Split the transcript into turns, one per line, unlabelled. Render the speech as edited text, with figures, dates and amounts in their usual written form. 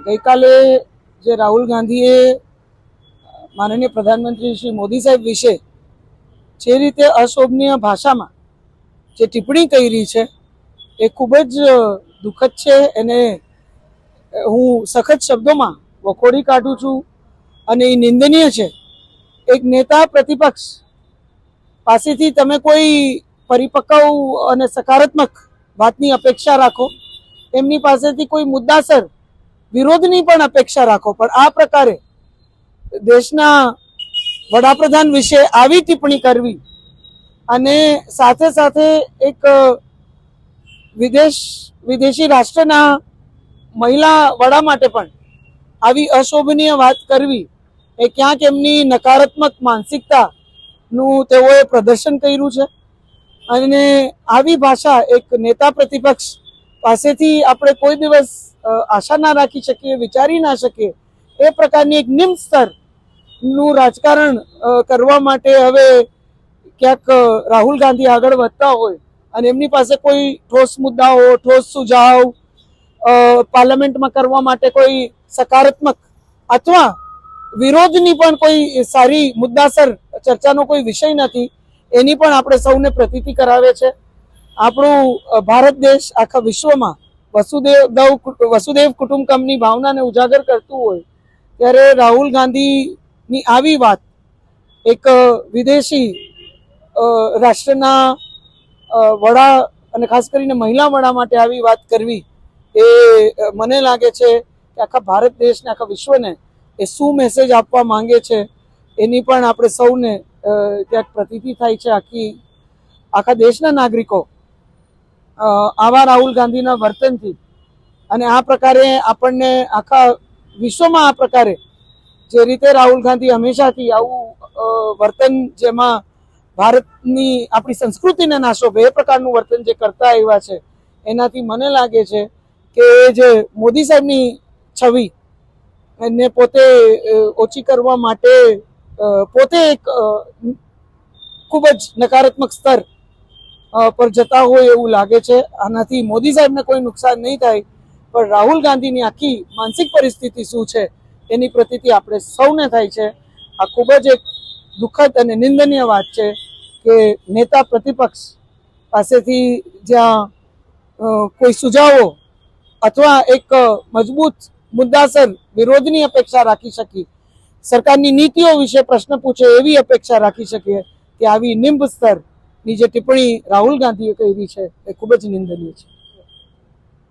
ગઈકાલે જે રાહુલ ગાંધીએ માનનીય પ્રધાનમંત્રી શ્રી મોદી સાહેબ વિશે જે રીતે અશોભનીય ભાષામાં જે ટિપ્પણી કરી છે એ ખૂબ જ દુઃખદ છે. એને હું સખત શબ્દોમાં વખોડી કાઢું છું અને એ નિંદનીય છે. એક નેતા પ્રતિપક્ષ પાસેથી તમે કોઈ પરિપક્વ અને સકારાત્મક વાતની અપેક્ષા રાખો, એમની પાસેથી કોઈ મુદ્દાસર વિરોધની પણ અપેક્ષા રાખો, પણ આ પ્રકારે દેશના વડાપ્રધાન વિશે આવી ટિપ્પણી કરવી અને સાથે સાથે એક વિદેશી રાષ્ટ્રના મહિલા વડા માટે પણ આવી અશોભનીય વાત કરવી એ ક્યાંક એમની નકારાત્મક માનસિકતાનું તેઓએ પ્રદર્શન કર્યું છે. અને આવી ભાષા એક નેતા પ્રતિપક્ષ પાસેથી આપણે કોઈ દિવસ આશા ના રાખી શકીએ, વિચારી ના શકીએ. એ પ્રકારની એક નિમ્ન સ્તરનું રાજકારણ કરવા માટે હવે ક્યાંક રાહુલ ગાંધી આગળ વધતા હોય અને એમની પાસે કોઈ ઠોસ મુદ્દાઓ, ઠોસ સુઝાવ પાર્લામેન્ટમાં કરવા માટે કોઈ સકારાત્મક અથવા વિરોધની પણ કોઈ સારી મુદ્દાસર ચર્ચાનો કોઈ વિષય નથી, એની પણ આપણે સૌને પ્રતીતિ કરાવે છે. આપણું ભારત દેશ આખા વિશ્વમાં વસુદેવ કુટુંબકમની ભાવનાને ઉજાગર કરતું હોય ત્યારે રાહુલ ગાંધીની આવી વાત એક વિદેશી રાષ્ટ્રના વડા અને ખાસ કરીને મહિલા વડા માટે આવી વાત કરવી એ મને લાગે છે કે આખા ભારત દેશને, આખા વિશ્વને એ શું મેસેજ આપવા માંગે છે એની પણ આપણે સૌને ક્યાંક પ્રતીતિ થાય છે. આખા દેશના નાગરિકો આવા રાહુલ ગાંધીના વર્તનથી અને આ પ્રકારે આપણને આખા વિશ્વમાં આ પ્રકારે જે રીતે રાહુલ ગાંધી હંમેશાથી આવું વર્તન જેમાં ભારતની આપણી સંસ્કૃતિને ના શોભે એ પ્રકારનું વર્તન જે કરતા આવ્યા છે, એનાથી મને લાગે છે કે જે મોદી સાહેબની છબી એને પોતે ઓછી કરવા માટે પોતે એક ખૂબ જ નકારાત્મક સ્તર પર જતા હોય એવું લાગે છે. આનાથી મોદી સાહેબને કોઈ નુકસાન નહીં થાય, પણ રાહુલ ગાંધીની આખી માનસિક પરિસ્થિતિ શું છે એની પ્રતીતિ આપણે સૌને થાય છે. આ ખૂબ જ એક દુઃખદ અને નિંદનીય વાત છે કે નેતા પ્રતિપક્ષ પાસેથી જ્યાં કોઈ સુઝાવો અથવા એક મજબૂત મુદ્દાસર વિરોધની અપેક્ષા રાખી શકી, સરકારની નીતિઓ વિશે પ્રશ્ન પૂછે એવી અપેક્ષા રાખી શકીએ, કે આવી નિમ્ન સ્તરની જે ટિપ્પણી રાહુલ ગાંધીએ કરી છે એ ખૂબ જ નિંદનીય છે.